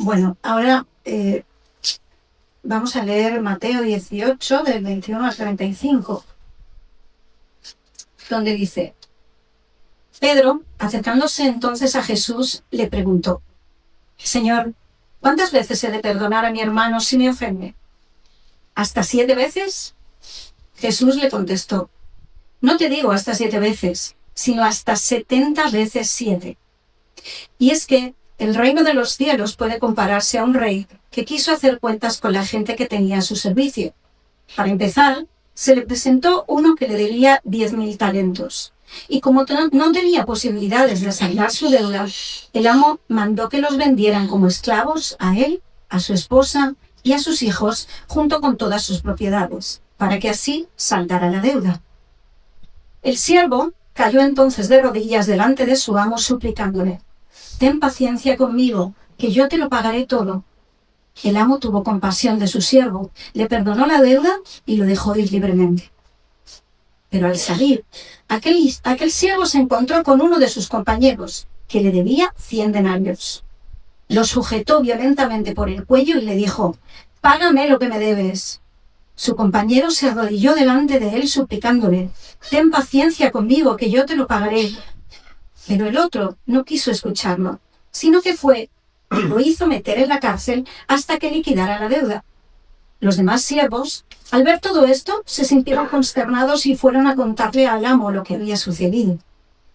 Bueno, ahora vamos a leer Mateo 18, del 21 al 35, donde dice: Pedro, acercándose entonces a Jesús, le preguntó: Señor, ¿cuántas veces he de perdonar a mi hermano si me ofende? ¿Hasta 7 veces? Jesús le contestó: No te digo hasta 7 veces, sino hasta 70 veces 7. Y es que el reino de los cielos puede compararse a un rey que quiso hacer cuentas con la gente que tenía a su servicio. Para empezar, se le presentó uno que le debía 10.000 talentos. Y como no tenía posibilidades de saldar su deuda, el amo mandó que los vendieran como esclavos a él, a su esposa y a sus hijos, junto con todas sus propiedades, para que así saldara la deuda. El siervo cayó entonces de rodillas delante de su amo, suplicándole: Ten paciencia conmigo, que yo te lo pagaré todo. El amo tuvo compasión de su siervo, le perdonó la deuda y lo dejó ir libremente. Pero al salir, aquel siervo se encontró con uno de sus compañeros, que le debía 100 denarios. Lo sujetó violentamente por el cuello y le dijo: Págame lo que me debes. Su compañero se arrodilló delante de él suplicándole: Ten paciencia conmigo, que yo te lo pagaré. Pero el otro no quiso escucharlo, sino que fue y lo hizo meter en la cárcel hasta que liquidara la deuda. Los demás siervos, al ver todo esto, se sintieron consternados y fueron a contarle al amo lo que había sucedido.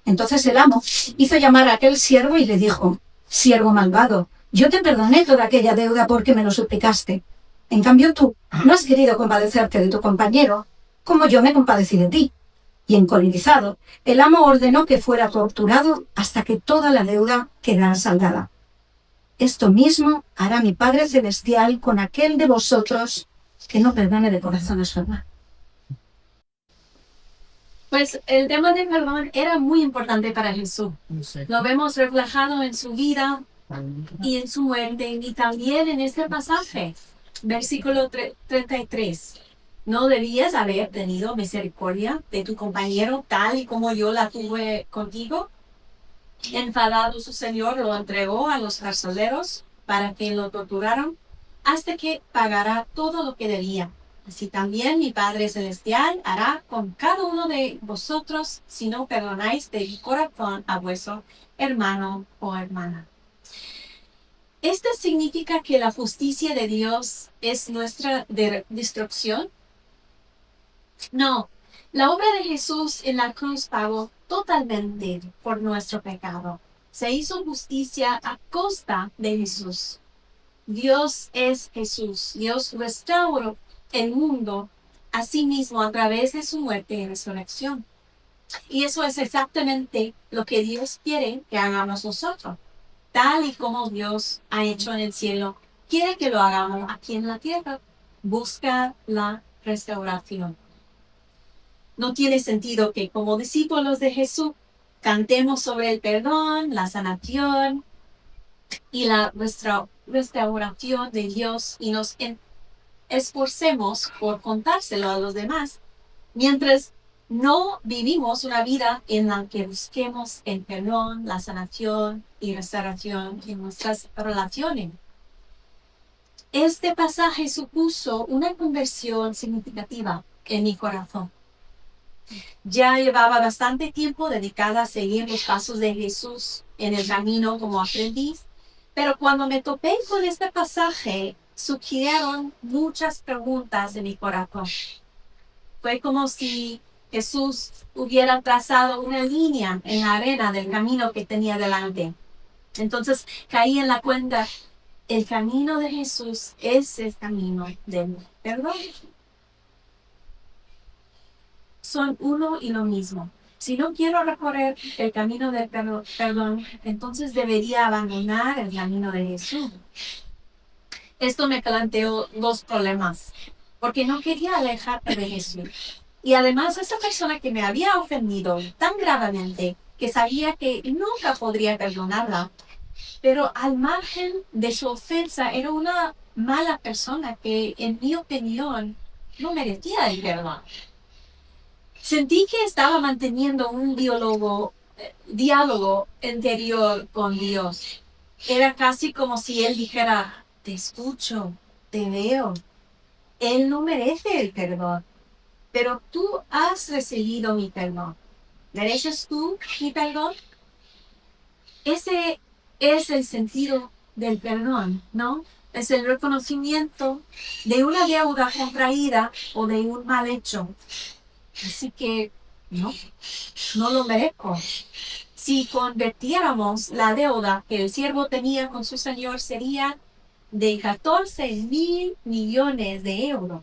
Entonces el amo hizo llamar a aquel siervo y le dijo: Siervo malvado, yo te perdoné toda aquella deuda porque me lo suplicaste. En cambio tú no has querido compadecerte de tu compañero, como yo me compadecí de ti. Y encolerizado, el amo ordenó que fuera torturado hasta que toda la deuda quedara saldada. Esto mismo hará mi Padre Celestial con aquel de vosotros que no perdone de corazón a su hermano. Pues el tema del perdón era muy importante para Jesús. Lo vemos reflejado en su vida y en su muerte, y también en este pasaje, versículo 33. ¿No debías haber tenido misericordia de tu compañero tal y como yo la tuve contigo? Enfadado, su señor lo entregó a los carceleros para que lo torturaran hasta que pagara todo lo que debía. Así también mi Padre Celestial hará con cada uno de vosotros si no perdonáis de corazón a vuestro hermano o hermana. ¿Esto significa que la justicia de Dios es nuestra destrucción? No. La obra de Jesús en la cruz pagó totalmente por nuestro pecado. Se hizo justicia a costa de Jesús. Dios es Jesús. Dios restauró el mundo a sí mismo a través de su muerte y resurrección. Y eso es exactamente lo que Dios quiere que hagamos nosotros. Tal y como Dios ha hecho en el cielo, quiere que lo hagamos aquí en la tierra. Busca la restauración. No tiene sentido que como discípulos de Jesús cantemos sobre el perdón, la sanación y la restauración de Dios y nos esforcemos por contárselo a los demás, mientras no vivimos una vida en la que busquemos el perdón, la sanación y restauración en nuestras relaciones. Este pasaje supuso una conversión significativa en mi corazón. Ya llevaba bastante tiempo dedicada a seguir los pasos de Jesús en el camino como aprendiz, pero cuando me topé con este pasaje, surgieron muchas preguntas en mi corazón. Fue como si Jesús hubiera trazado una línea en la arena del camino que tenía delante. Entonces caí en la cuenta: el camino de Jesús es el camino del perdón. Son uno y lo mismo. Si no quiero recorrer el camino del perdón, entonces debería abandonar el camino de Jesús. Esto me planteó dos problemas, porque no quería alejarme de Jesús. Y además, esa persona que me había ofendido tan gravemente que sabía que nunca podría perdonarla, pero al margen de su ofensa era una mala persona que, en mi opinión, no merecía el perdón. Sentí que estaba manteniendo un diálogo interior con Dios. Era casi como si él dijera, te escucho, te veo. Él no merece el perdón, pero tú has recibido mi perdón. ¿Mereces tú mi perdón? Ese es el sentido del perdón, ¿no? Es el reconocimiento de una deuda contraída o de un mal hecho. Así que no lo merezco. Si convirtiéramos la deuda que el siervo tenía con su señor, sería de 14.000 millones de euros.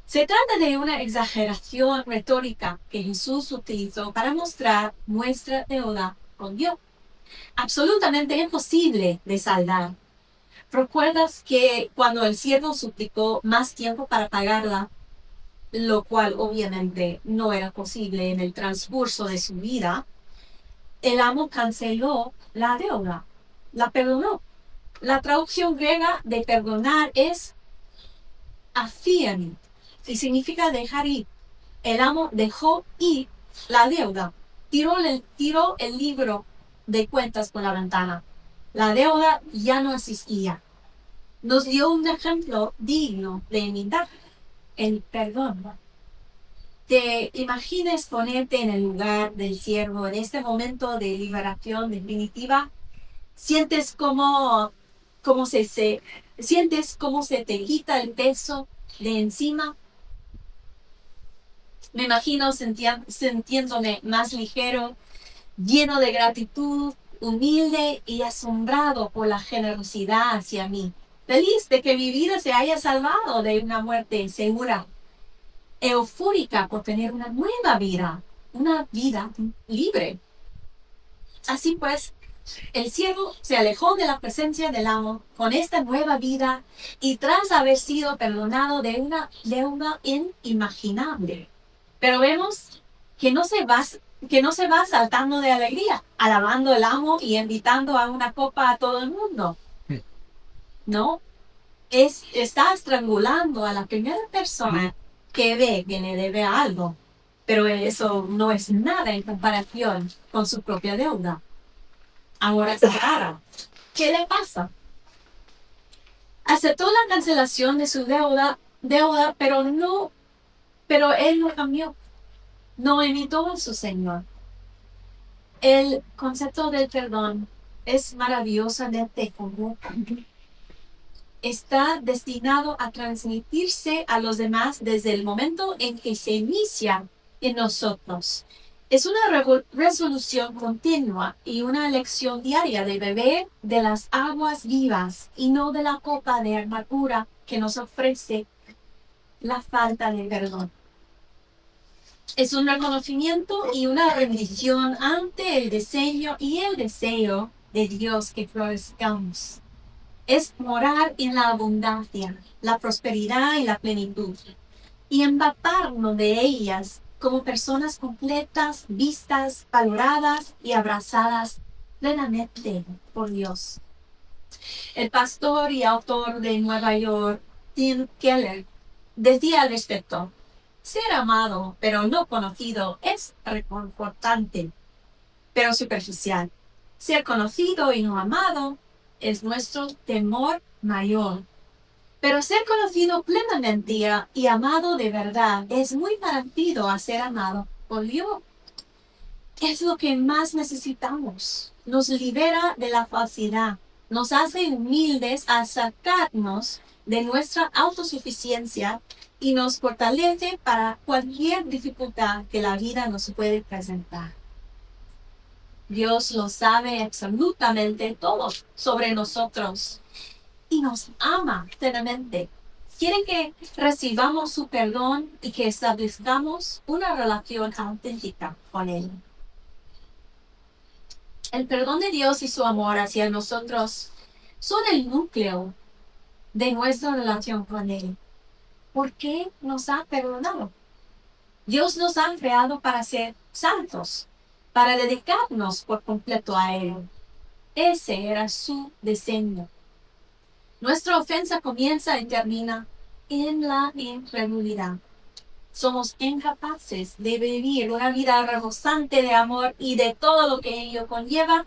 Se trata de una exageración retórica que Jesús utilizó para mostrar nuestra deuda con Dios. Absolutamente imposible de saldar. ¿Recuerdas que cuando el siervo suplicó más tiempo para pagarla, lo cual obviamente no era posible en el transcurso de su vida, el amo canceló la deuda, la perdonó? La traducción griega de perdonar es afiani y significa dejar ir. El amo dejó ir la deuda, tiró el libro de cuentas por la ventana. La deuda ya no existía. Nos dio un ejemplo digno de imitar, el perdón. ¿Te imaginas ponerte en el lugar del siervo en este momento de liberación definitiva? Sientes cómo se te quita el peso de encima. Me imagino sintiéndome más ligero, lleno de gratitud, humilde y asombrado por la generosidad hacia mí. Feliz de que mi vida se haya salvado de una muerte segura. Eufórica por tener una nueva vida, una vida libre. Así pues, el siervo se alejó de la presencia del amo con esta nueva vida y tras haber sido perdonado de una deuda inimaginable. Pero vemos que no se va saltando de alegría, alabando al amo y invitando a una copa a todo el mundo. No, está estrangulando a la primera persona que ve que le debe algo. Pero eso no es nada en comparación con su propia deuda. Ahora es rara. ¿Qué le pasa? Aceptó la cancelación de su deuda, pero él no cambió. No imitó a su Señor. El concepto del perdón es maravillosamente común. Está destinado a transmitirse a los demás desde el momento en que se inicia en nosotros. Es una resolución continua y una elección diaria de beber de las aguas vivas y no de la copa de amargura que nos ofrece la falta de perdón. Es un reconocimiento y una rendición ante el diseño y el deseo de Dios que florezcamos. Es morar en la abundancia, la prosperidad y la plenitud, y empaparnos de ellas como personas completas, vistas, valoradas y abrazadas plenamente por Dios. El pastor y autor de Nueva York, Tim Keller, decía al respecto: ser amado pero no conocido es reconfortante, pero superficial. Ser conocido y no amado es nuestro temor mayor. Pero ser conocido plenamente y amado de verdad es muy parecido a ser amado por Dios. Es lo que más necesitamos. Nos libera de la falsedad. Nos hace humildes al sacarnos de nuestra autosuficiencia y nos fortalece para cualquier dificultad que la vida nos puede presentar. Dios lo sabe absolutamente todo sobre nosotros y nos ama plenamente. Quiere que recibamos su perdón y que establezcamos una relación auténtica con Él. El perdón de Dios y su amor hacia nosotros son el núcleo de nuestra relación con Él. ¿Por qué nos ha perdonado? Dios nos ha creado para ser santos, para dedicarnos por completo a Él. Ese era su diseño. Nuestra ofensa comienza y termina en la incredulidad. Somos incapaces de vivir una vida rebosante de amor y de todo lo que ello conlleva,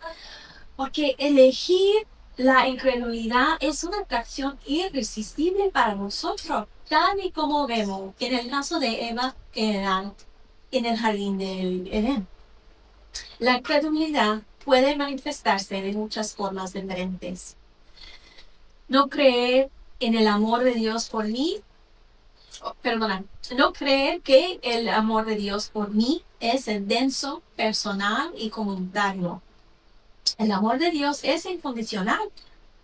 Porque elegir la incredulidad es una atracción irresistible para nosotros, tal y como vemos en el caso de Eva y Adán en el jardín del Edén. La incredulidad puede manifestarse de muchas formas diferentes. No creer en el amor de Dios por mí, no creer que el amor de Dios por mí es denso, personal y comunitario. El amor de Dios es incondicional.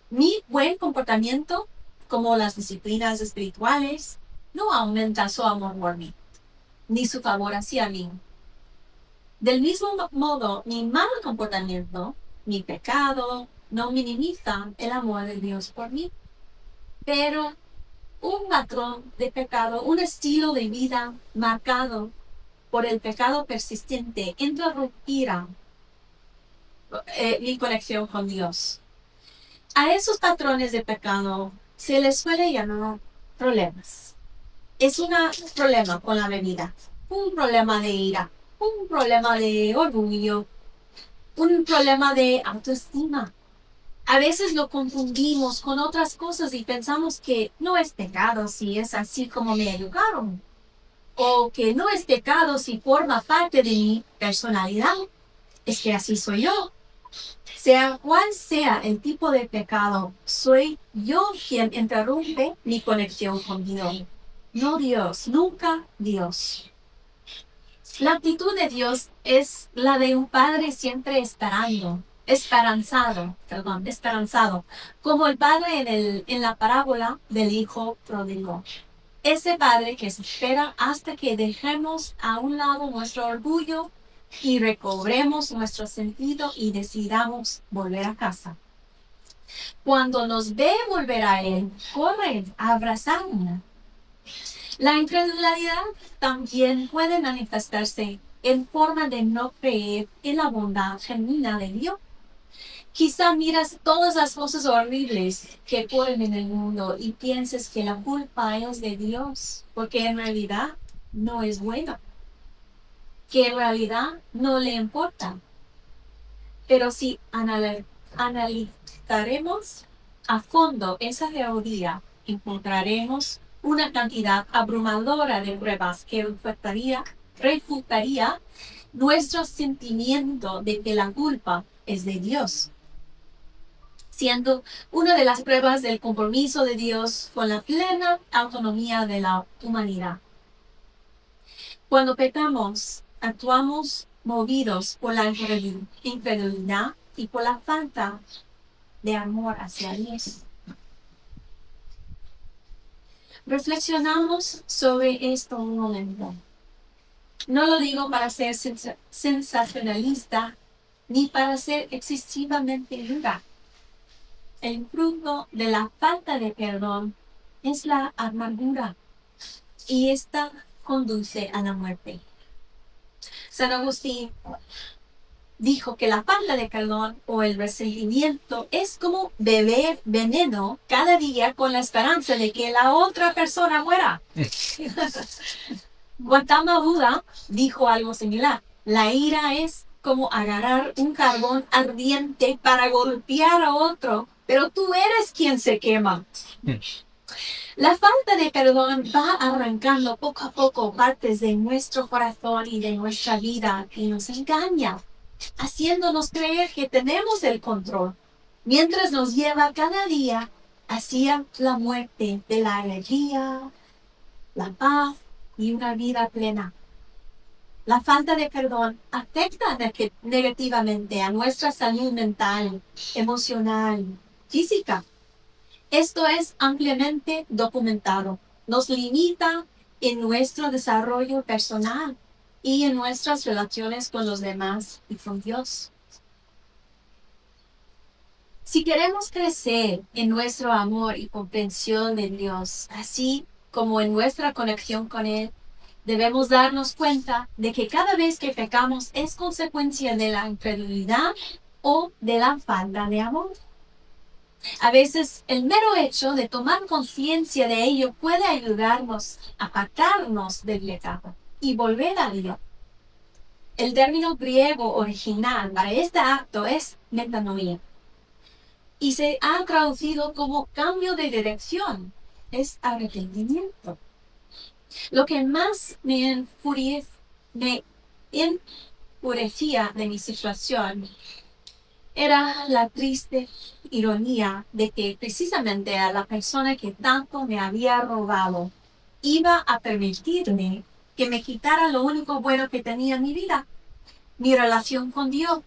Mi buen comportamiento, como las disciplinas espirituales, no aumenta su amor por mí, ni su favor hacia mí. Del mismo modo, mi mal comportamiento, mi pecado, no minimiza el amor de Dios por mí. Pero un patrón de pecado, un estilo de vida marcado por el pecado persistente, interrumpirá mi conexión con Dios. A esos patrones de pecado se les suele llamar problemas. Es un problema con la bebida, un problema de ira, un problema de orgullo, un problema de autoestima. A veces lo confundimos con otras cosas y pensamos que no es pecado si es así como me educaron, o que no es pecado si forma parte de mi personalidad. Es que así soy yo. Sea cual sea el tipo de pecado, soy yo quien interrumpe mi conexión con Dios. No Dios, nunca Dios. La actitud de Dios es la de un padre siempre esperanzado, como el padre en la parábola del hijo pródigo. Ese padre que se espera hasta que dejemos a un lado nuestro orgullo y recobremos nuestro sentido y decidamos volver a casa. Cuando nos ve volver a Él, corre a abrazarnos. La incredulidad también puede manifestarse en forma de no creer en la bondad genuina de Dios. Quizá miras todas las cosas horribles que ocurren en el mundo y pienses que la culpa es de Dios, porque en realidad no es bueno, que en realidad no le importa. Pero si analizaremos a fondo esa teoría, encontraremos una cantidad abrumadora de pruebas que refutaría nuestro sentimiento de que la culpa es de Dios, siendo una de las pruebas del compromiso de Dios con la plena autonomía de la humanidad. Cuando pecamos, actuamos movidos por la incredulidad y por la falta de amor hacia Dios. Reflexionamos sobre esto un momento. No lo digo para ser sensacionalista ni para ser excesivamente dura. El fruto de la falta de perdón es la amargura y esta conduce a la muerte. San Agustín dijo que la falta de perdón o el resentimiento es como beber veneno cada día con la esperanza de que la otra persona muera. Gautama Buda dijo algo similar. La ira es como agarrar un carbón ardiente para golpear a otro, pero tú eres quien se quema. La falta de perdón va arrancando poco a poco partes de nuestro corazón y de nuestra vida y nos engaña, haciéndonos creer que tenemos el control, mientras nos lleva cada día hacia la muerte de la alegría, la paz y una vida plena. La falta de perdón afecta negativamente a nuestra salud mental, emocional, física. Esto es ampliamente documentado. Nos limita en nuestro desarrollo personal y en nuestras relaciones con los demás y con Dios. Si queremos crecer en nuestro amor y comprensión de Dios, así como en nuestra conexión con Él, debemos darnos cuenta de que cada vez que pecamos es consecuencia de la incredulidad o de la falta de amor. A veces el mero hecho de tomar conciencia de ello puede ayudarnos a apartarnos del pecado y volver a Dios. El término griego original para este acto es metanoia. Y se ha traducido como cambio de dirección. Es arrepentimiento. Lo que más me enfurecía de mi situación era la triste ironía de que precisamente a la persona que tanto me había robado iba a permitirme que me quitara lo único bueno que tenía en mi vida, mi relación con Dios.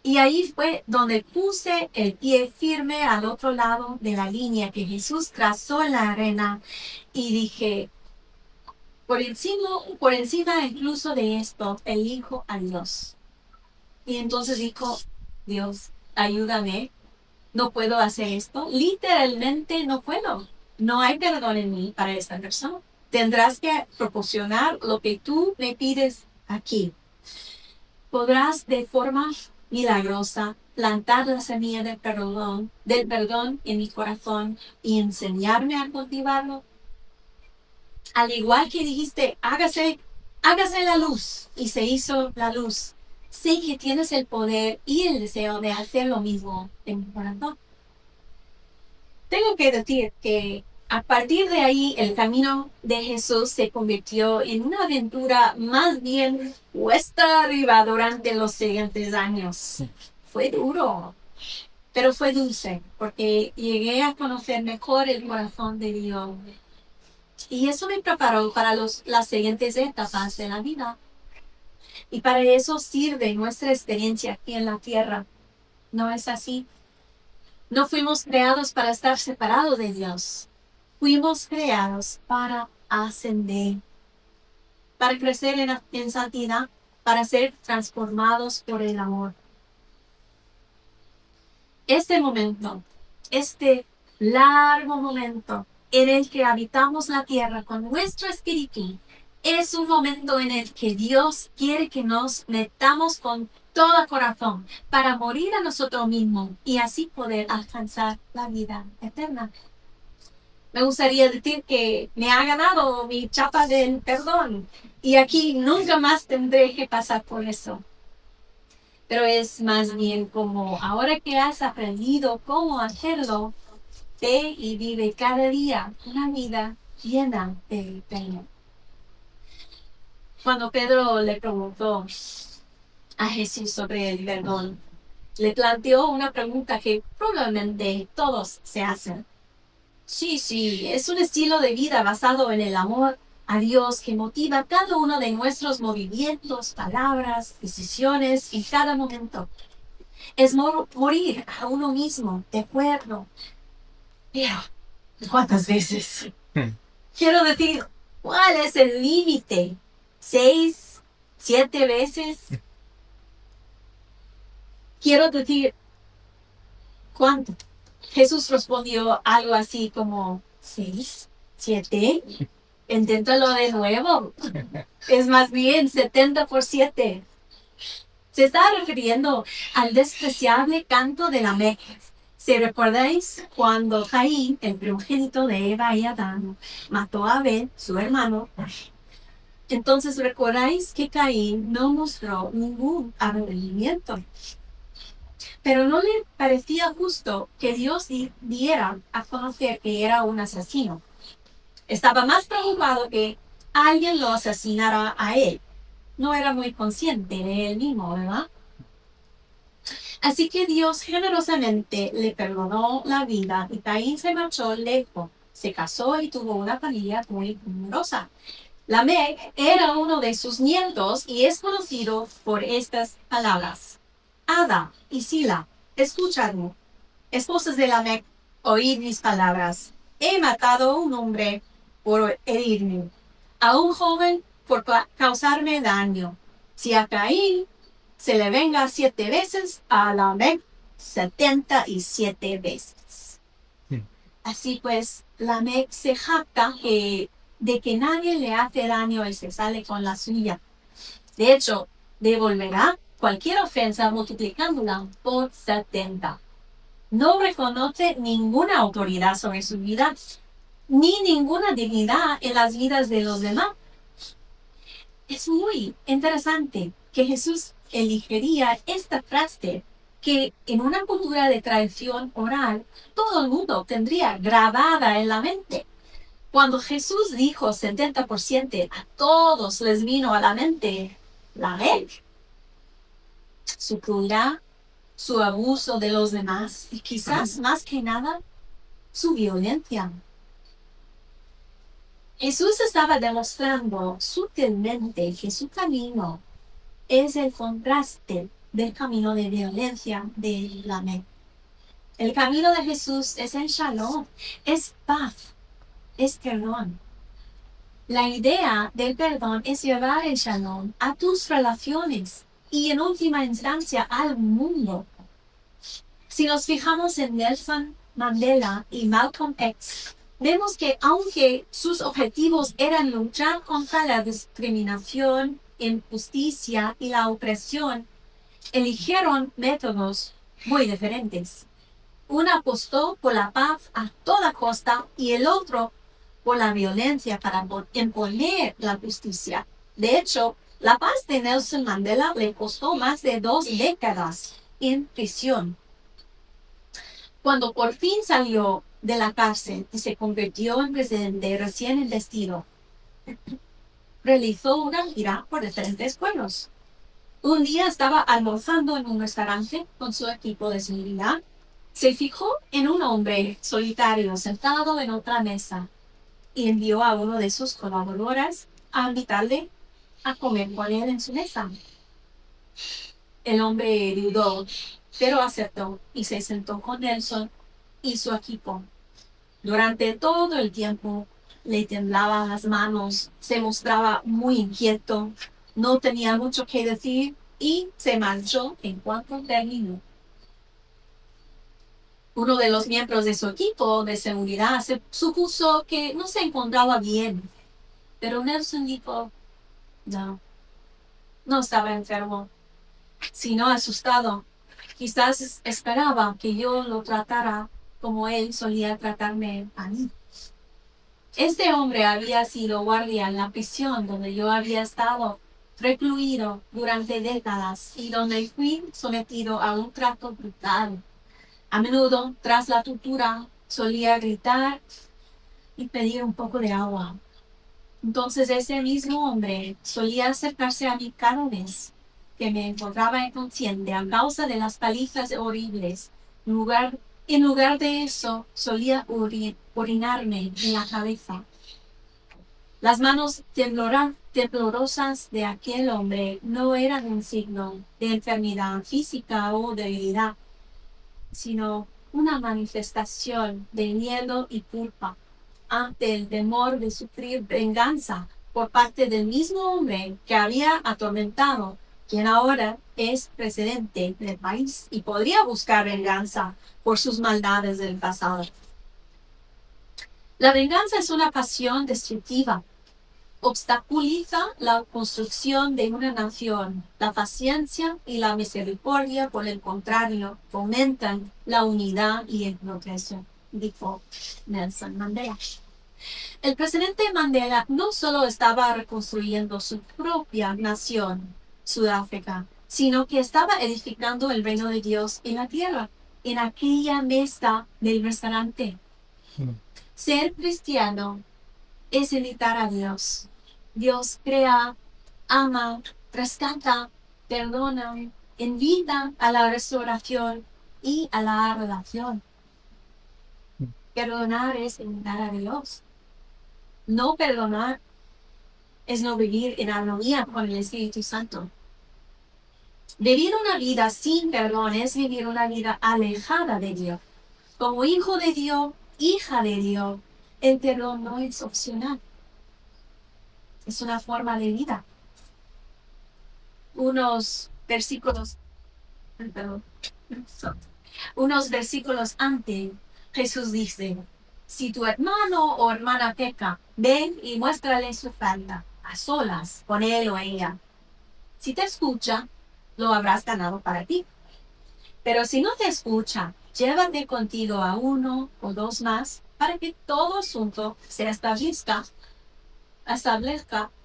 Y ahí fue donde puse el pie firme al otro lado de la línea que Jesús trazó en la arena y dije, por encima incluso de esto, elijo a Dios. Y entonces dijo, Dios, ayúdame, no puedo hacer esto, literalmente no puedo. No hay perdón en mí para esta persona. Tendrás que proporcionar lo que tú me pides aquí. Podrás de forma milagrosa plantar la semilla del perdón en mi corazón y enseñarme a cultivarlo. Al igual que dijiste, hágase la luz, y se hizo la luz. Sé que tienes el poder y el deseo de hacer lo mismo en mi corazón. Tengo que decir que a partir de ahí el camino de Jesús se convirtió en una aventura más bien cuesta arriba durante los siguientes años. Fue duro, pero fue dulce, porque llegué a conocer mejor el corazón de Dios. Y eso me preparó para las siguientes etapas de la vida. Y para eso sirve nuestra experiencia aquí en la tierra. ¿No es así? No fuimos creados para estar separados de Dios. Fuimos creados para ascender, para crecer en santidad, para ser transformados por el amor. Este momento, este largo momento en el que habitamos la tierra con nuestro espíritu, es un momento en el que Dios quiere que nos metamos con todo corazón para morir a nosotros mismos y así poder alcanzar la vida eterna. Me gustaría decir que me ha ganado mi chapa del perdón y aquí nunca más tendré que pasar por eso. Pero es más bien como ahora que has aprendido cómo hacerlo, ve y vive cada día una vida llena de perdón. Cuando Pedro le preguntó a Jesús sobre el perdón, le planteó una pregunta que probablemente todos se hacen. Sí, es un estilo de vida basado en el amor a Dios que motiva cada uno de nuestros movimientos, palabras, decisiones en cada momento. Es morir a uno mismo, de acuerdo. Pero, ¿cuántas veces? Quiero decir, ¿cuál es el límite? ¿6, 7 veces? Quiero decir, ¿cuánto? Jesús respondió algo así como 6, 7. Inténtalo de nuevo. Es más bien 70 por 7. Se está refiriendo al despreciable canto de Lamec. Si recordáis, cuando Caín, el primogénito de Eva y Adán, mató a Abel, su hermano, entonces recordáis que Caín no mostró ningún arrepentimiento. Pero no le parecía justo que Dios diera a conocer que era un asesino. Estaba más preocupado que alguien lo asesinara a él. No era muy consciente de él mismo, ¿verdad? Así que Dios generosamente le perdonó la vida y Caín se marchó lejos. Se casó y tuvo una familia muy numerosa. Lamec era uno de sus nietos y es conocido por estas palabras. Ada y Sila, escuchadme. Esposas de Lamec, oíd mis palabras. He matado a un hombre por herirme, a un joven por causarme daño. Si a Caín se le venga 7 veces, a Lamec 77 veces. Así pues, Lamec se jacta de que nadie le hace daño y se sale con la suya. De hecho, devolverá cualquier ofensa multiplicándola por 70. No reconoce ninguna autoridad sobre su vida, ni ninguna dignidad en las vidas de los demás. Es muy interesante. que Jesús elegiría esta frase que en una cultura de tradición oral todo el mundo tendría grabada en la mente. Cuando Jesús dijo 70%, a todos les vino a la mente la ley, su crueldad, su abuso de los demás y quizás más que nada su violencia. Jesús estaba demostrando sutilmente que su camino es el contraste del camino de violencia de la ley. El camino de Jesús es el shalom, es paz, es perdón. La idea del perdón es llevar el shalom a tus relaciones y en última instancia al mundo. Si nos fijamos en Nelson Mandela y Malcolm X, vemos que aunque sus objetivos eran luchar contra la discriminación, injusticia y la opresión, eligieron métodos muy diferentes. Uno apostó por la paz a toda costa y el otro por la violencia para imponer la justicia. De hecho, la paz de Nelson Mandela le costó más de 2 décadas en prisión. Cuando por fin salió de la cárcel y se convirtió en presidente recién investido, realizó una gira por diferentes pueblos. Un día estaba almorzando en un restaurante con su equipo de seguridad. Se fijó en un hombre solitario sentado en otra mesa y envió a uno de sus colaboradores a invitarle a comer con él en su mesa. El hombre dudó, pero aceptó y se sentó con Nelson y su equipo. Durante todo el tiempo le temblaban las manos, se mostraba muy inquieto, no tenía mucho que decir y se marchó en cuanto terminó. Uno de los miembros de su equipo de seguridad se supuso que no se encontraba bien, pero Nelson dijo, no estaba enfermo, sino asustado. Quizás esperaba que yo lo tratara como él solía tratarme a mí. Este hombre había sido guardia en la prisión donde yo había estado recluido durante décadas y donde fui sometido a un trato brutal. A menudo, tras la tortura, solía gritar y pedir un poco de agua. Entonces ese mismo hombre solía acercarse a mí cada vez que me encontraba inconsciente a causa de las palizas horribles. En lugar de eso, solía orinarme en la cabeza. Las manos temblorosas de aquel hombre no eran un signo de enfermedad física o debilidad, sino una manifestación de miedo y culpa ante el temor de sufrir venganza por parte del mismo hombre que había atormentado, quien ahora es presidente del país y podría buscar venganza por sus maldades del pasado. La venganza es una pasión destructiva. Obstaculiza la construcción de una nación. La paciencia y la misericordia, por el contrario, fomentan la unidad y el progreso, dijo Nelson Mandela. El presidente Mandela no solo estaba reconstruyendo su propia nación, Sudáfrica, sino que estaba edificando el reino de Dios en la tierra, en aquella mesa del restaurante. Ser cristiano es imitar a Dios. Dios crea, ama, rescata, perdona, invita a la restauración y a la relación. Perdonar es imitar a Dios. No perdonar es no vivir en armonía con el Espíritu Santo. Vivir una vida sin perdón es vivir una vida alejada de Dios. Como hijo de Dios, hija de Dios, el perdón no es opcional. Es una forma de vida. Unos versículos antes, Jesús dice, si tu hermano o hermana peca, ven y muéstrale su falta, a solas, con él o ella. Si te escucha, lo habrás ganado para ti. Pero si no te escucha, llévate contigo a 1 o 2 más, para que todo asunto se establezca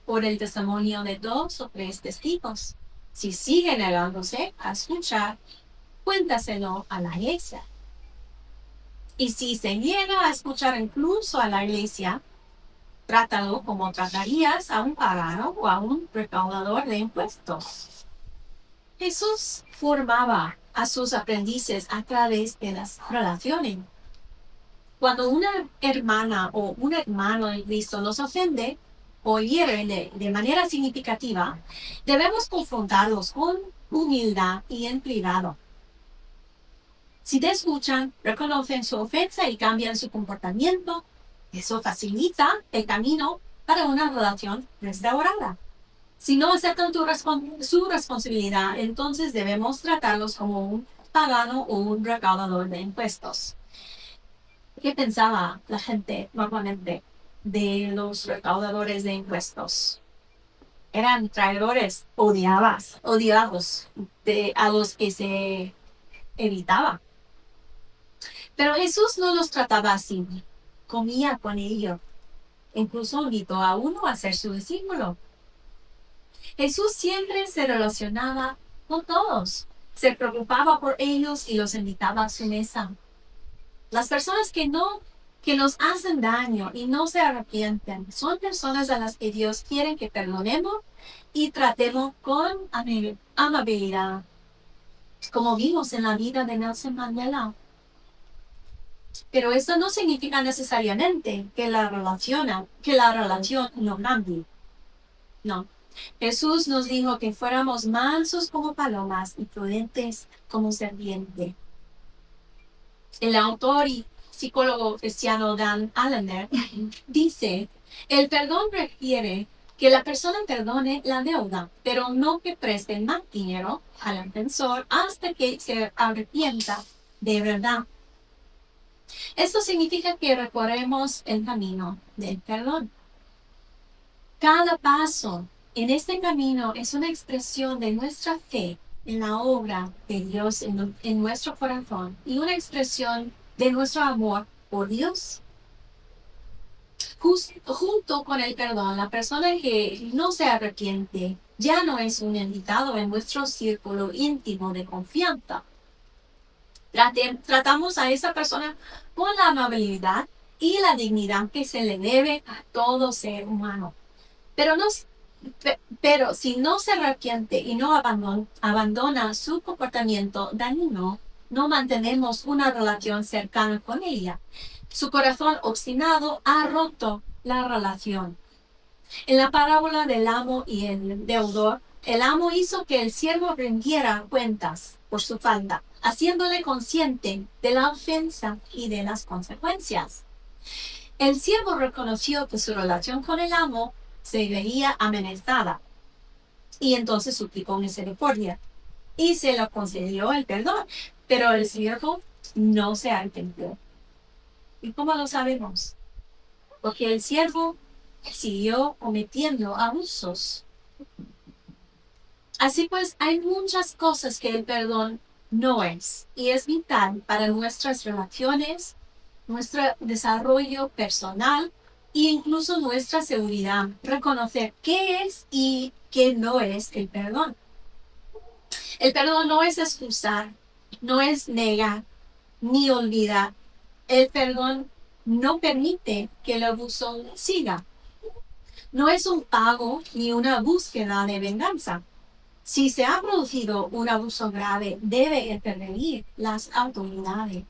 por el testimonio de 2 o 3 testigos. Si sigue negándose a escuchar, cuéntaselo a la iglesia. Y si se niega a escuchar incluso a la iglesia, trátalo como tratarías a un pagano o a un recaudador de impuestos. Jesús formaba a sus aprendices a través de las relaciones. Cuando una hermana o un hermano en Cristo nos ofende o hiere de manera significativa, debemos confrontarlos con humildad y en privado. Si te escuchan, reconocen su ofensa y cambian su comportamiento, eso facilita el camino para una relación restaurada. Si no aceptan su responsabilidad, entonces debemos tratarlos como un pagano o un recaudador de impuestos. ¿Qué pensaba la gente normalmente de los recaudadores de impuestos? Eran traidores, odiados a los que se evitaba. Pero Jesús no los trataba así. Comía con ellos. Incluso invitó a uno a ser su discípulo. Jesús siempre se relacionaba con todos. Se preocupaba por ellos y los invitaba a su mesa. Las personas que nos hacen daño y no se arrepienten son personas a las que Dios quiere que perdonemos y tratemos con amabilidad, como vimos en la vida de Nelson Mandela. Pero esto no significa necesariamente que la relación no cambie. No. Jesús nos dijo que fuéramos mansos como palomas y prudentes como serpiente. El autor y psicólogo cristiano Dan Allender dice, el perdón requiere que la persona perdone la deuda, pero no que preste más dinero al ofensor hasta que se arrepienta de verdad. Esto significa que recorremos el camino del perdón. Cada paso en este camino es una expresión de nuestra fe en la obra de Dios en nuestro corazón y una expresión de nuestro amor por Dios. Junto con el perdón, la persona que no se arrepiente ya no es un invitado en nuestro círculo íntimo de confianza. Tratamos a esa persona con la amabilidad y la dignidad que se le debe a todo ser humano. Pero si no se arrepiente y no abandona su comportamiento dañino, no mantenemos una relación cercana con ella. Su corazón obstinado ha roto la relación. En la parábola del amo y el deudor, el amo hizo que el siervo rindiera cuentas por su falta, haciéndole consciente de la ofensa y de las consecuencias. El siervo reconoció que su relación con el amo se veía amenazada y entonces suplicó misericordia y se le concedió el perdón, pero el siervo no se arrepintió. ¿Y cómo lo sabemos? Porque el siervo siguió cometiendo abusos. Así pues, hay muchas cosas que el perdón no es, y es vital para nuestras relaciones, nuestro desarrollo personal e incluso nuestra seguridad, reconocer qué es y qué no es el perdón. El perdón no es excusar, no es negar, ni olvidar. El perdón no permite que el abuso siga. No es un pago ni una búsqueda de venganza. Si se ha producido un abuso grave, debe intervenir las autoridades.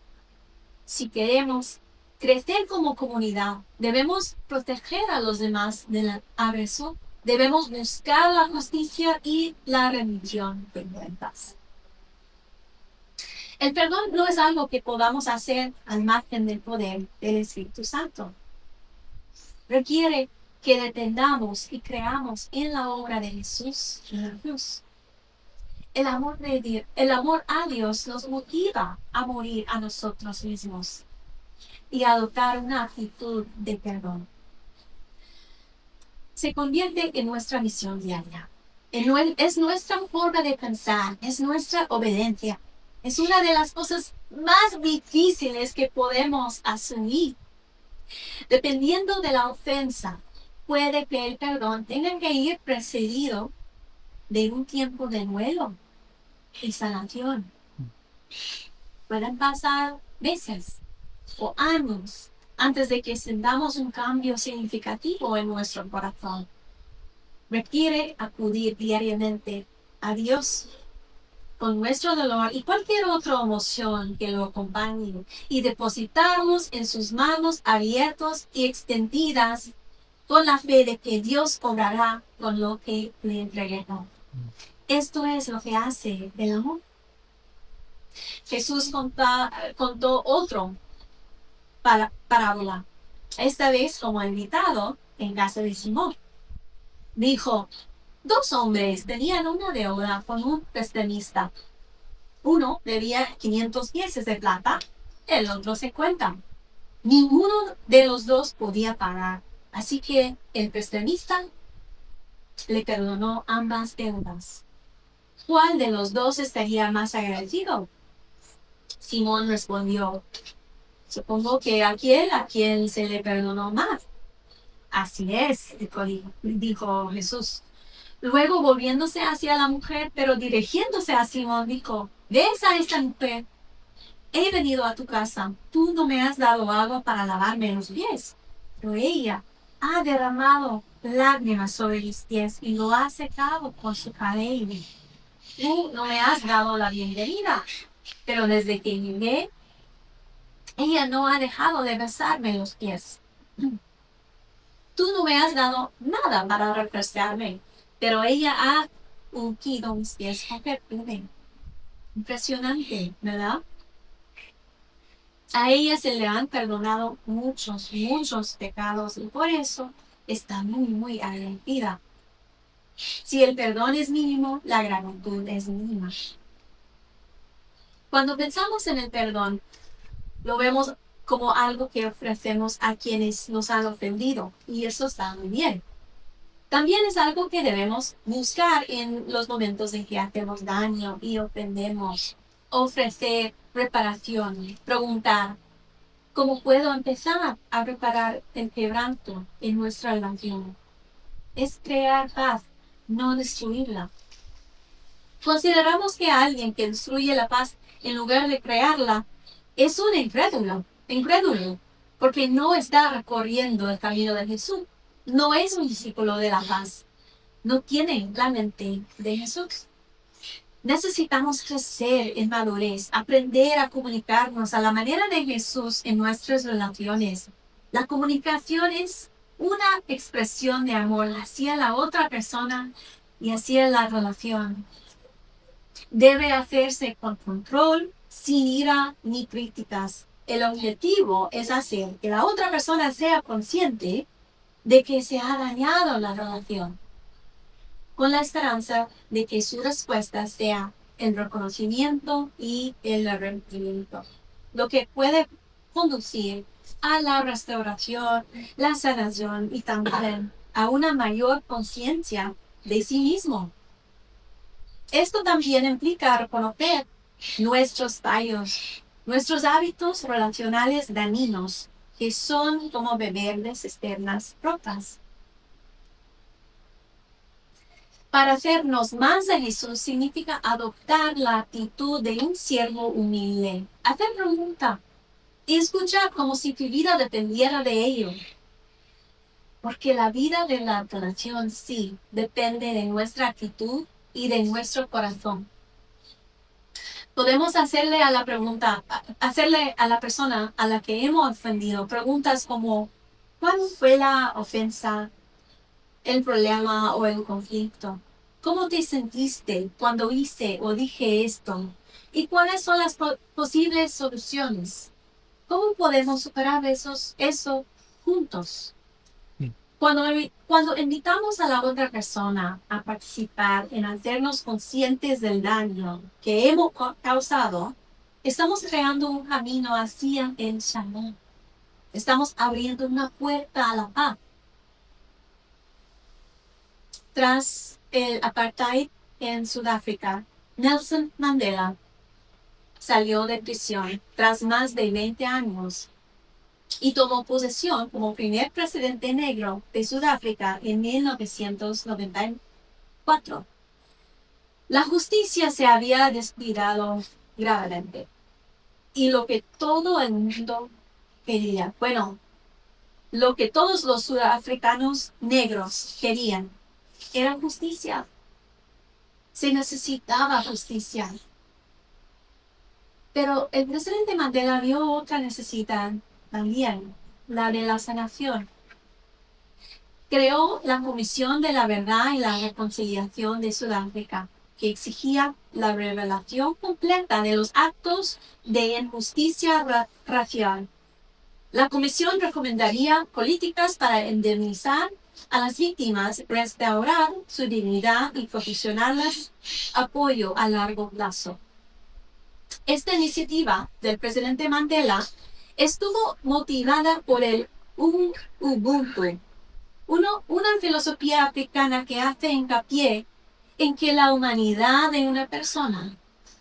Si queremos crecer como comunidad, debemos proteger a los demás del agresor. Debemos buscar la justicia y la rendición de cuentas. El perdón no es algo que podamos hacer al margen del poder del Espíritu Santo. Requiere que dependamos y creamos en la obra de Jesús en la cruz. El amor a Dios nos motiva a morir a nosotros mismos y a adoptar una actitud de perdón. Se convierte en nuestra misión diaria. Es nuestra forma de pensar, es nuestra obediencia. Es una de las cosas más difíciles que podemos asumir. Dependiendo de la ofensa, puede que el perdón tenga que ir precedido de un tiempo de duelo y sanación. Pueden pasar meses o años antes de que sintamos un cambio significativo en nuestro corazón. Requiere acudir diariamente a Dios con nuestro dolor y cualquier otra emoción que lo acompañe y depositarlos en sus manos abiertas y extendidas con la fe de que Dios obrará con lo que le entregamos. Esto es lo que hace el amor. Jesús contó otro parábola, esta vez como invitado en casa de Simón. Dijo, 2 hombres tenían una deuda con un prestamista. Uno debía 500 piezas de plata, el otro 50. Ninguno de los dos podía pagar, así que el prestamista le perdonó ambas deudas. ¿Cuál de los dos estaría más agradecido? Simón respondió, supongo que aquel a quien se le perdonó más. Así es, dijo Jesús. Luego volviéndose hacia la mujer, pero dirigiéndose a Simón, dijo, ¿ves a esta mujer? He venido a tu casa, tú no me has dado agua para lavarme los pies, pero ella ha derramado lágrimas sobre mis pies y lo ha secado con su cabello. Tú no me has dado la bienvenida, pero desde que llegué, ella no ha dejado de besarme los pies. Tú no me has dado nada para refrescarme, pero ella ha ungido mis pies con perfume. Impresionante, ¿verdad? A ella se le han perdonado muchos pecados y por eso está muy agradecida. Si el perdón es mínimo, la gratitud es mínima. Cuando pensamos en el perdón, lo vemos como algo que ofrecemos a quienes nos han ofendido y eso está muy bien. También es algo que debemos buscar en los momentos en que hacemos daño y ofendemos. Ofrecer reparación, preguntar, ¿cómo puedo empezar a reparar el quebranto en nuestra relación? Es crear paz, no destruirla. Consideramos que alguien que destruye la paz en lugar de crearla es un incrédulo, porque no está recorriendo el camino de Jesús. No es un discípulo de la paz. No tiene la mente de Jesús. Necesitamos crecer en madurez, aprender a comunicarnos a la manera de Jesús en nuestras relaciones. La comunicación es una expresión de amor hacia la otra persona y hacia la relación. Debe hacerse con control, sin ira ni críticas. El objetivo es hacer que la otra persona sea consciente de que se ha dañado la relación, con la esperanza de que su respuesta sea el reconocimiento y el arrepentimiento, lo que puede conducir a la restauración, la sanación y también a una mayor conciencia de sí mismo. Esto también implica reconocer nuestros fallos, nuestros hábitos relacionales dañinos, que son como beber de cisternas rotas. Para hacernos más de Jesús significa adoptar la actitud de un siervo humilde, hacer pregunta y escuchar como si tu vida dependiera de ello. Porque la vida de la relación sí depende de nuestra actitud y de nuestro corazón. Podemos hacerle a la persona a la que hemos ofendido preguntas como ¿cuál fue la ofensa, el problema o el conflicto? ¿Cómo te sentiste cuando hice o dije esto? ¿Y cuáles son las posibles soluciones? ¿Cómo podemos superar eso juntos? Cuando invitamos a la otra persona a participar en hacernos conscientes del daño que hemos causado, estamos creando un camino hacia el shalom. Estamos abriendo una puerta a la paz. Tras el apartheid en Sudáfrica, Nelson Mandela salió de prisión tras más de 20 años y tomó posesión como primer presidente negro de Sudáfrica en 1994. La justicia se había descuidado gravemente. Y lo que todo el mundo quería, bueno, lo que todos los sudafricanos negros querían, era justicia. Se necesitaba justicia. Pero el presidente Mandela vio otra necesidad también, la de la sanación. Creó la Comisión de la Verdad y la Reconciliación de Sudáfrica, que exigía la revelación completa de los actos de injusticia racial. La comisión recomendaría políticas para indemnizar a las víctimas, restaurar su dignidad y proporcionarles apoyo a largo plazo. Esta iniciativa del presidente Mandela estuvo motivada por el Ubuntu, una filosofía africana que hace hincapié en que la humanidad de una persona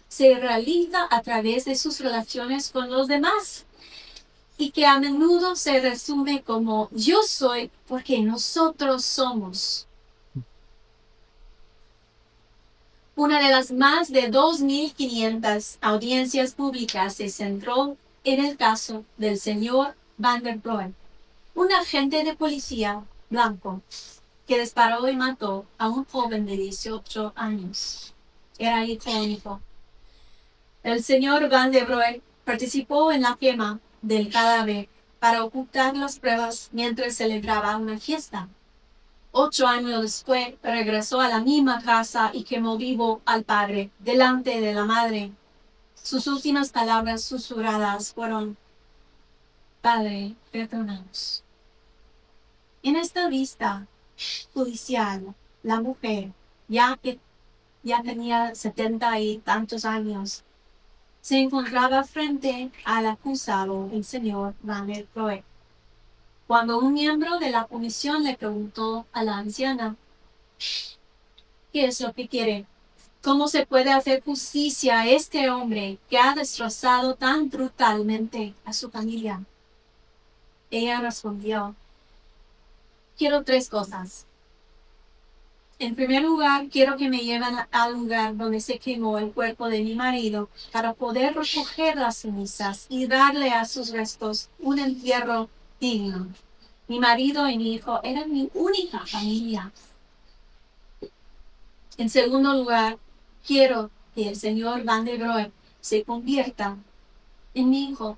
se realiza a través de sus relaciones con los demás y que a menudo se resume como yo soy porque nosotros somos. Una de las más de 2.500 audiencias públicas se centró en el caso del señor Van der Broek, un agente de policía blanco que disparó y mató a un joven de 18 años. Era hijo único. El señor Van der Broek participó en la quema del cadáver para ocultar las pruebas mientras celebraba una fiesta. 8 años después regresó a la misma casa y quemó vivo al padre delante de la madre. Sus últimas palabras susurradas fueron: Padre, perdónanos. En esta vista judicial, la mujer, ya tenía 70 y tantos años, se encontraba frente al acusado, el señor Van der Broek. Cuando un miembro de la comisión le preguntó a la anciana: ¿qué es lo que quiere? ¿Cómo se puede hacer justicia a este hombre que ha destrozado tan brutalmente a su familia? Ella respondió: quiero 3 cosas. En primer lugar, quiero que me lleven al lugar donde se quemó el cuerpo de mi marido para poder recoger las cenizas y darle a sus restos un entierro digno. Mi marido y mi hijo eran mi única familia. En segundo lugar, quiero que el señor Van der Broek se convierta en mi hijo.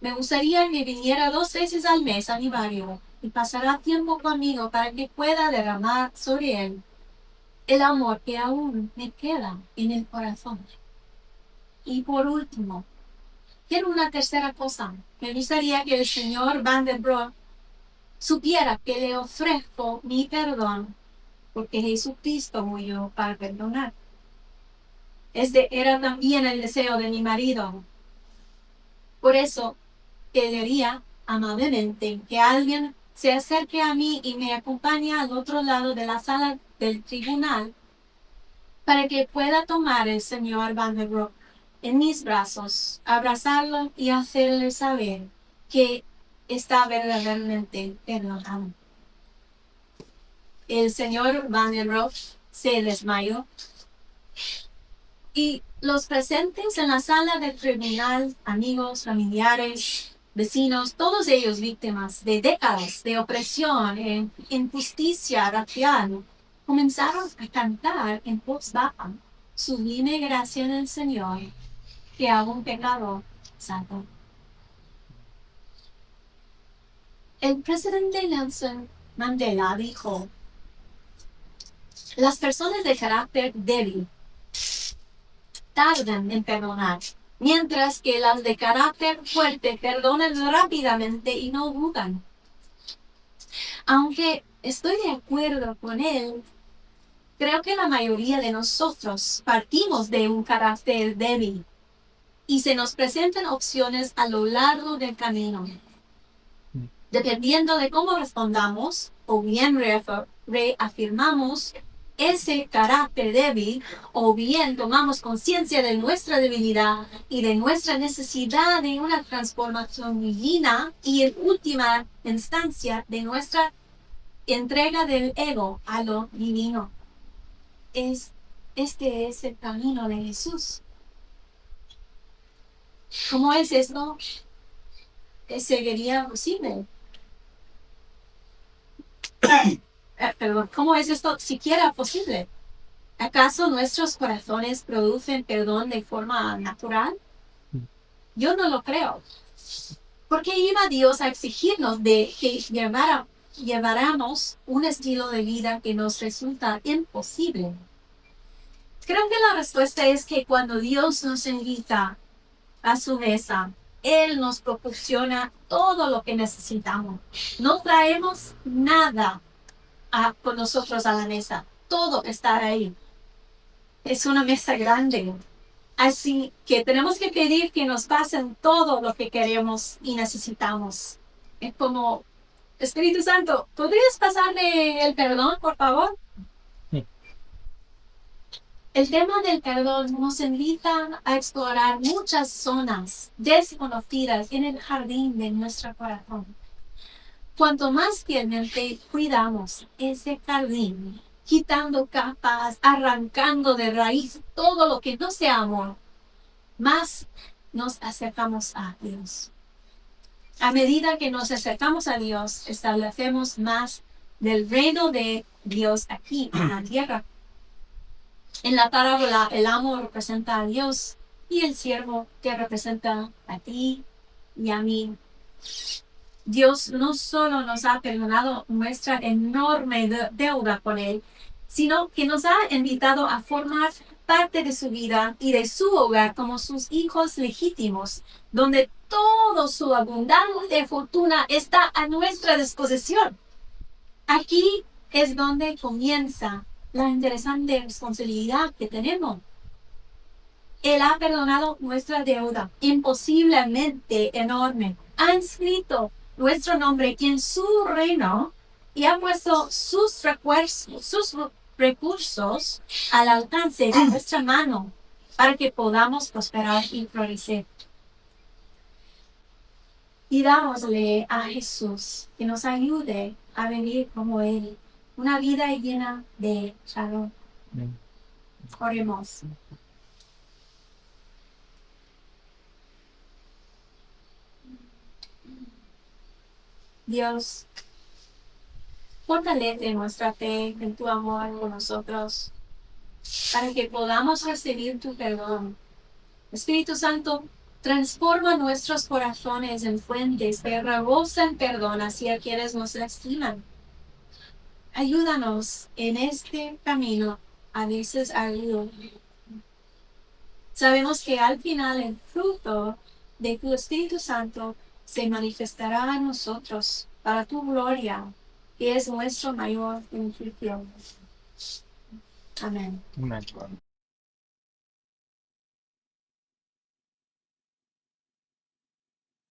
Me gustaría que viniera 2 veces al mes a mi barrio y pasará tiempo conmigo para que pueda derramar sobre él el amor que aún me queda en el corazón. Y por último, quiero una tercera cosa. Me gustaría que el señor Van der Broek supiera que le ofrezco mi perdón porque Jesucristo murió para perdonar. Este era también el deseo de mi marido. Por eso, quería amablemente que alguien se acerque a mí y me acompañe al otro lado de la sala del tribunal para que pueda tomar el señor Van der Broek en mis brazos, abrazarlo y hacerle saber que está verdaderamente perdonado. El señor Van der Broek se desmayó y los presentes en la sala del tribunal, amigos, familiares, vecinos, todos ellos víctimas de décadas de opresión e injusticia racial, comenzaron a cantar en voz baja: sublime gracia en el Señor, que a un pecador salvó. El presidente Nelson Mandela dijo: las personas de carácter débil tardan en perdonar, mientras que las de carácter fuerte perdonan rápidamente y no dudan. Aunque estoy de acuerdo con él, creo que la mayoría de nosotros partimos de un carácter débil y se nos presentan opciones a lo largo del camino. Dependiendo de cómo respondamos, o bien reafirmamos ese carácter débil, o bien tomamos conciencia de nuestra debilidad y de nuestra necesidad de una transformación divina y en última instancia de nuestra entrega del ego a lo divino. Es este es el camino de Jesús. ¿Cómo es esto? ¿Sería posible? Perdón, ¿cómo es esto siquiera posible? ¿Acaso nuestros corazones producen perdón de forma natural? Yo no lo creo. ¿Por qué iba Dios a exigirnos de que lleváramos un estilo de vida que nos resulta imposible? Creo que la respuesta es que cuando Dios nos invita a su mesa, Él nos proporciona todo lo que necesitamos. No traemos nada con nosotros a la mesa. Todo está ahí. Es una mesa grande. Así que tenemos que pedir que nos pasen todo lo que queremos y necesitamos. Es como, Espíritu Santo, ¿podrías pasarme el perdón, por favor? Sí. El tema del perdón nos invita a explorar muchas zonas desconocidas en el jardín de nuestro corazón. Cuanto más fielmente cuidamos ese jardín, quitando capas, arrancando de raíz todo lo que no sea amor, más nos acercamos a Dios. A medida que nos acercamos a Dios, establecemos más del reino de Dios aquí en la tierra. En la parábola, el amo representa a Dios y el siervo que representa a ti y a mí. Dios no solo nos ha perdonado nuestra enorme deuda con Él, sino que nos ha invitado a formar parte de su vida y de su hogar como sus hijos legítimos, donde toda su abundante fortuna está a nuestra disposición. Aquí es donde comienza la interesante responsabilidad que tenemos. Él ha perdonado nuestra deuda imposiblemente enorme. Ha inscrito nuestro nombre en su reino y ha puesto sus recursos al alcance de nuestra mano para que podamos prosperar y florecer. Pidámosle a Jesús que nos ayude a vivir como Él, una vida llena de shalom. Oremos. Dios, fortalece nuestra fe en tu amor por nosotros, para que podamos recibir tu perdón. Espíritu Santo, transforma nuestros corazones en fuentes que rebosan perdón hacia quienes nos lastiman. Ayúdanos en este camino, a veces arduo. Sabemos que al final el fruto de tu Espíritu Santo se manifestará a nosotros para tu gloria, que es nuestro mayor beneficio. Amén. Amén.